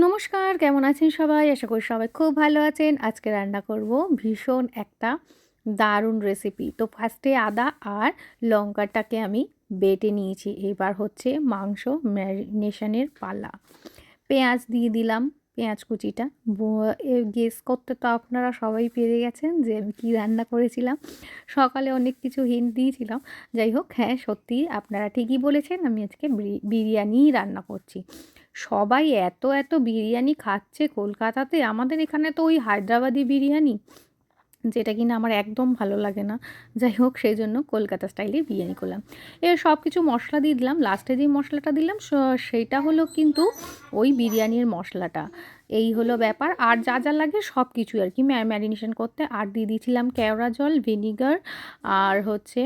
নমস্কার, কেমন আছেন সবাই? আশা করি সবাই খুব ভালো আছেন। আজকে রান্না করব ভীষণ একটা দারুণ রেসিপি। তো ফার্স্টে আদা আর লঙ্কাটাকে আমি বেটে নিয়েছি। এবার হচ্ছে মাংস ম্যারিনেশনের পালা। পেঁয়াজ দিয়ে দিলাম, পেঁয়াজ কুচিটা। গেস করতে তো আপনারা সবাই পেরে গেছেন যে আমি কী রান্না করেছিলাম। সকালে অনেক কিছু হিন্ট দিয়েছিলাম। যাই হোক, হ্যাঁ, সত্যিই আপনারা ঠিকই বলেছেন, আমি আজকে বিরিয়ানিই রান্না করছি। সবাই এত এত বিরিয়ানি খাচ্ছে কলকাতাতে, আমাদের এখানে তো ওই হায়দ্রাবাদি বিরিয়ানি, যেটা কিনা আমার একদম ভালো লাগে না। যাই হোক, সেই জন্য কলকাতা স্টাইলে বিরিয়ানি করলাম। এবার সব কিছু মশলা দিয়ে দিলাম। লাস্টে যেই মশলাটা দিলাম সেইটা হলো কিন্তু ওই বিরিয়ানির মশলাটা। এই হলো ব্যাপার। আর যা যা লাগে সব কিছুই আর কি ম্যারিনেশন করতে। আর দিয়ে দিয়েছিলাম কেওড়া জল, ভিনিগার আর হচ্ছে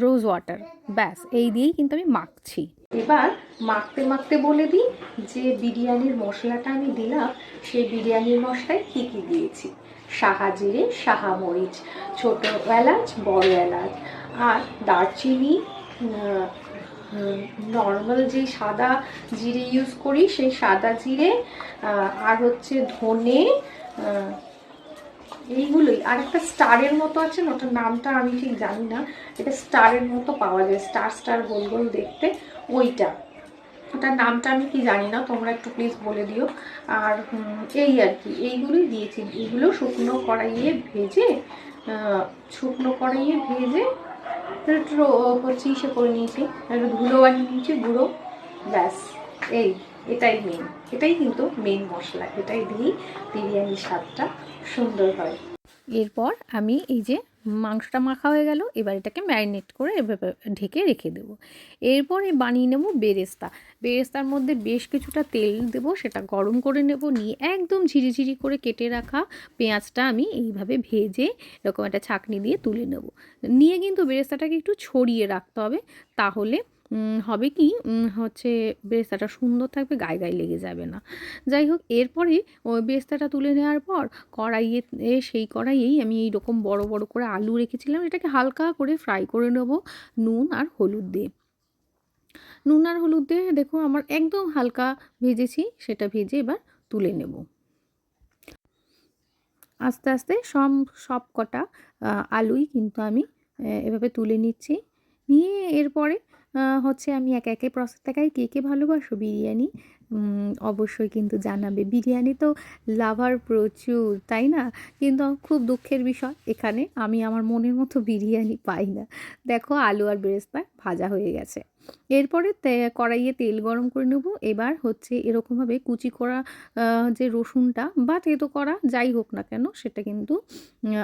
রোজ ওয়াটার। ব্যাস এই দিয়েই কিন্তু আমি মাখছি। এবার মাখতে মাখতে বলে দিই যে বিরিয়ানির মশলাটা আমি দিলাম, সেই বিরিয়ানির মশলায় কী কী দিয়েছি। সাহা জিরে, সাহা মরিচ, ছোট এলাচ, বড় এলাচ, আর দারচিনি, নর্মাল যে সাদা জিরে ইউজ করি সেই সাদা জিরে, আর হচ্ছে ধনে, এইগুলোই। আর একটা স্টারের মতো আছে না, ওটার নামটা আমি ঠিক জানি না, এটা স্টারের মতো পাওয়া যায়, স্টার স্টার গোল গোল দেখতে, ওইটা। ওটার নামটা আমি কি জানি না, তোমরা একটু প্লিজ বলে দিও। আর এই আর কি, এইগুলোই দিয়েছি। এগুলো শুকনো কড়াইয়ে ভেজে একটু হচ্ছে ইসে করে নিয়েছি, একটু ধুলো বানিয়ে নিয়েছি, গুঁড়ো। ব্যাস এটাই কিন্তু মেন মশলা। এটাই দিয়েই বিরিয়ানির স্বাদটা সুন্দর হয়। এরপর আমি এই যে মাংসটা মাখা হয়ে গেল, এবার এটাকে ম্যারিনেট করে এভাবে ঢেকে রেখে দেবো। এরপরে বানিয়ে নেব বেরেস্তা। বেরেস্তার মধ্যে বেশ কিছুটা তেল দেব, সেটা গরম করে নেব। নিয়ে একদম ঝিরিঝিরি করে কেটে রাখা পেঁয়াজটা আমি এইভাবে ভেজে এরকম একটা ছাঁকনি দিয়ে তুলে নেব। নিয়ে কিন্তু বেরেস্তাটাকে একটু ছড়িয়ে রাখতে হবে, তাহলে হবে কি হচ্ছে বেরেস্তাটা সুন্দর থাকবে, গায়ে গায়ে লেগে যাবে না। যাই হোক, এরপরে ওই বেরেস্তাটা তুলে নেওয়ার পর সেই কড়াইয়েই আমি এইরকম বড় বড় করে আলু রেখেছিলাম, এটাকে হালকা করে ফ্রাই করে নেব নুন আর হলুদ দিয়ে। দেখো আমার একদম হালকা ভেজেছি, সেটা ভেজে এবার তুলে নেব। আস্তে আস্তে সব কটা আলুই কিন্তু আমি এভাবে তুলে নিচ্ছি। নিয়ে এরপরে হচ্ছে আমি একে একে প্রসেস দেখাই। কে কে ভালোবাসো বিরিয়ানি অবশ্যই কিন্তু জানাবে। বিরিয়ানি তো লাভার প্রচুর, তাই না? কিন্তু খুব দুঃখের বিষয়, এখানে আমি আমার মনের মতো বিরিয়ানি পাই না। দেখো আলু আর বেরেস্তা ভাজা হয়ে গেছে। এরপরে কড়াইয়ে তেল গরম করে নেব। এবার হচ্ছে এরকমভাবে কুচি করা যে রসুনটা বা তেতো করা যাই হোক না কেন, সেটা কিন্তু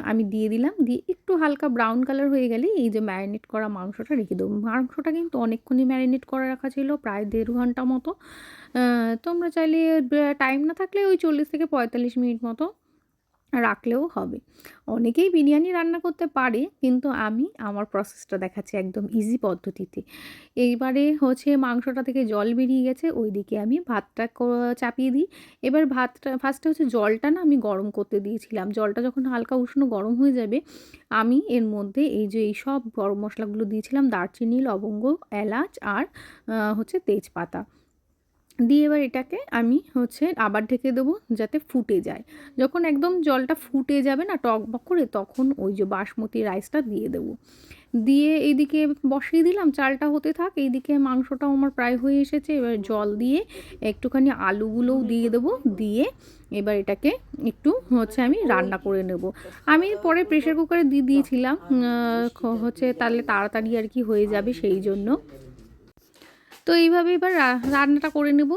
আমি দিয়ে দিলাম। দিয়ে একটু হালকা ব্রাউন কালার হয়ে গেলে এই যে ম্যারিনেট করা মাংসটা রেখে দেবো। মাংসটা কিন্তু অনেকক্ষণই ম্যারিনেট করে রাখা ছিল, প্রায় ১.৫ ঘন্টা মতো। তোমরা চাইলে টাইম না থাকলে ওই ৪০ থেকে ৪৫ মিনিট মতো রাখলেও হবে। অনেকেই বিরিয়ানি রান্না করতে পারে, কিন্তু আমি আমার প্রসেসটা দেখাচ্ছি একদম ইজি পদ্ধতিতে। এইবারে হচ্ছে মাংসটা থেকে জল বেরিয়ে গেছে, ওইদিকে আমি ভাতটা চাপিয়ে দিই। এবার ভাতটা ফার্স্টে হচ্ছে জলটা না আমি গরম করতে দিয়েছিলাম। জলটা যখন হালকা উষ্ণ গরম হয়ে যাবে, আমি এর মধ্যে এই যে এই সব গরম মশলাগুলো দিয়েছিলাম, দারচিনি, লবঙ্গ, এলাচ আর হচ্ছে তেজপাতা দিয়ে এবার এটাকে আমি হচ্ছে আবার ঢেকে দেবো যাতে ফুটে যায়। যখন একদম জলটা ফুটে যাবে না টকবক করে, তখন ওই যে বাসমতি রাইসটা দিয়ে দেবো। দিয়ে এইদিকে বসিয়ে দিলাম, চালটা হতে থাক। এইদিকে মাংসটাও আমার প্রায় হয়ে এসেছে। এবার জল দিয়ে একটুখানি আলুগুলোও দিয়ে দেবো। দিয়ে এবার এটাকে একটু হচ্ছে আমি রান্না করে নেব। আমি পরে প্রেসার কুকারে দিয়ে দিয়েছিলাম, হচ্ছে তাহলে তাড়াতাড়ি আর কি হয়ে যাবে, সেই জন্য। তো এইভাবে এবার রান্নাটা করে নেব।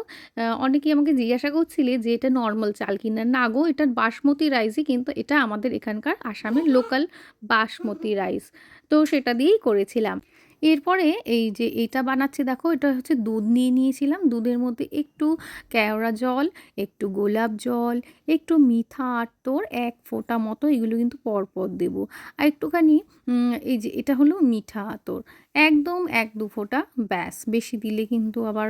অনেকেই আমাকে জিজ্ঞাসা করছিলে যে এটা নর্মাল চাল কিনা। না গো, এটা বাসমতি রাইসই, কিন্তু এটা আমাদের এখানকার আসামের লোকাল বাসমতি রাইস। তো সেটা দিয়েই করেছিলাম। এরপরে এই যে এইটা বানাচ্ছি দেখো, এটা হচ্ছে দুধ নিয়ে নিয়েছিলাম। দুধের মধ্যে একটু কেওড়া জল, একটু গোলাপ জল, একটু মিঠা আতর ১ ফোঁটা মতো, এগুলো কিন্তু পরপর দেবো। আর একটুখানি এই যে এটা হলো মিঠা আতর, একদম ১-২ ফোঁটা ব্যাস, বেশি দিলে কিন্তু আবার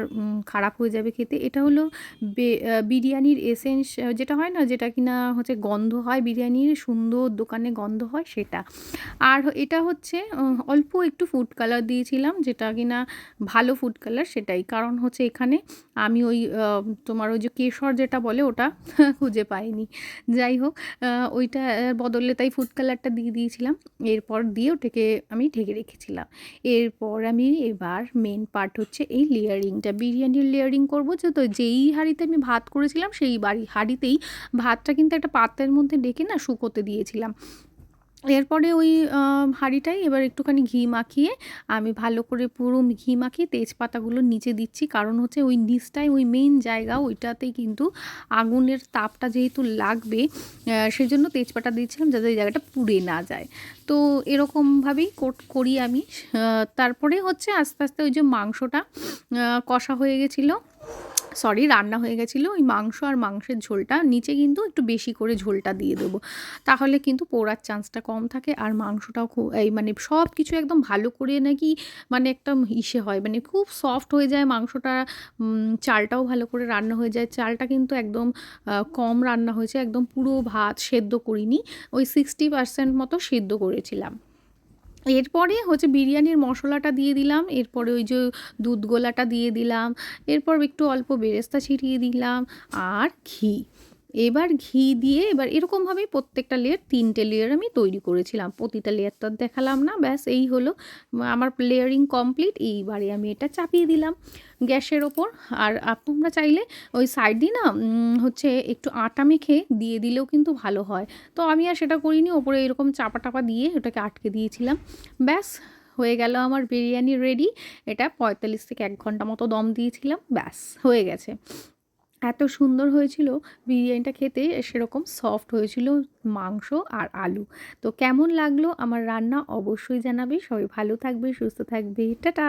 খারাপ হয়ে যাবে খেতে। এটা হলো বিরিয়ানির এসেন্স, যেটা হয় না? যেটা কিনা হচ্ছে গন্ধ হয় বিরিয়ানির, সুন্দর দোকানে গন্ধ হয় সেটা। আর এটা হচ্ছে অল্প একটু ফুড কালার দিয়েছিলাম, যেটা কিনা ভালো ফুড কালার সেটাই। কারণ হচ্ছে এখানে আমি ওই তোমার ওই যে কেশর যেটা বলে ওটা খুঁজে পাইনি। যাই হোক, ওইটার বদলে তাই ফুড কালারটা দিয়ে দিয়েছিলাম। এরপর দিয়ে ওটাকে আমি ঢেকে রেখেছিলাম। এরপর আমি এবার মেন পার্ট হচ্ছে এই লেয়ারিংটা, বিরিয়ানির লেয়ারিং করব। তো যেই হাঁড়িতে আমি ভাত করেছিলাম সেই হাঁড়িতেই ভাতটা কিন্তু একটা পাত্রের মধ্যে ডেকে না শুকোতে দিয়েছিলাম। এরপরে ওই হাঁড়িটায় এবার একটুখানি ঘি মাখিয়ে আমি ভালো করে পুরো ঘি মাখিয়ে তেজপাতাগুলো নিচে দিচ্ছি। কারণ হচ্ছে ওই নিচটায় ওই মেইন জায়গা, ওইটাতেই কিন্তু আগুনের তাপটা যেহেতু লাগবে, সেজন্য তেজপাতা দিয়েছিলাম যাতে ওই জায়গাটা পুড়ে না যায়। তো এরকমভাবেই করি আমি। তারপরে হচ্ছে আস্তে আস্তে ওই যে মাংসটা কষা হয়ে গেছিলো, রান্না হয়ে গেছিলো, ওই মাংস আর মাংসের ঝোলটা নিচে কিন্তু একটু বেশি করে ঝোলটা দিয়ে দেবো। তাহলে কিন্তু পোড়ার চান্সটা কম থাকে, আর মাংসটাও মানে সব কিছু একদম ভালো করে নাকি মানে একটা হয়, মানে খুব সফট হয়ে যায় মাংসটা। চালটাও ভালো করে রান্না হয়ে যায়। চালটা কিন্তু একদম কম রান্না হয়েছে, একদম পুরো ভাত সেদ্ধ করিনি, ওই 60% মতো সেদ্ধ করেছিলাম। এরপরে হচ্ছে বিরিয়ানির মশলাটা দিয়ে দিলাম, এরপরে ওই যে দুধ গোলাটা দিয়ে দিলাম, এরপর একটু অল্প বেরেস্তা ছিটিয়ে দিলাম আর ঘি। এবার ঘি দিয়ে এবার এরকমভাবেই প্রত্যেকটা লেয়ার, ৩টে লেয়ার আমি তৈরি করেছিলাম। প্রতিটা লেয়ার তো আর দেখালাম না। ব্যাস এই হলো আমার লেয়ারিং কমপ্লিট। এইবারে আমি এটা চাপিয়ে দিলাম গ্যাসের ওপর। আর তোমরা চাইলে ওই সাইড দিয়ে না হচ্ছে একটু আটা মেখে দিয়ে দিলেও কিন্তু ভালো হয়। তো আমি আর সেটা করিনি, ওপরে এরকম চাপা টাপা দিয়ে ওটাকে আটকে দিয়েছিলাম। ব্যাস হয়ে গেল আমার বিরিয়ানি রেডি। এটা ৪৫ থেকে ১ ঘন্টা মতো দম দিয়েছিলাম, ব্যাস হয়ে গেছে। এত সুন্দর হয়েছিল বিরিয়ানিটা খেতে, সেরকম সফট হয়েছিল মাংস আর আলু। তো কেমন লাগলো আমার রান্না অবশ্যই জানাবে। সবাই ভালো থাকবে, সুস্থ থাকবে। টাটা।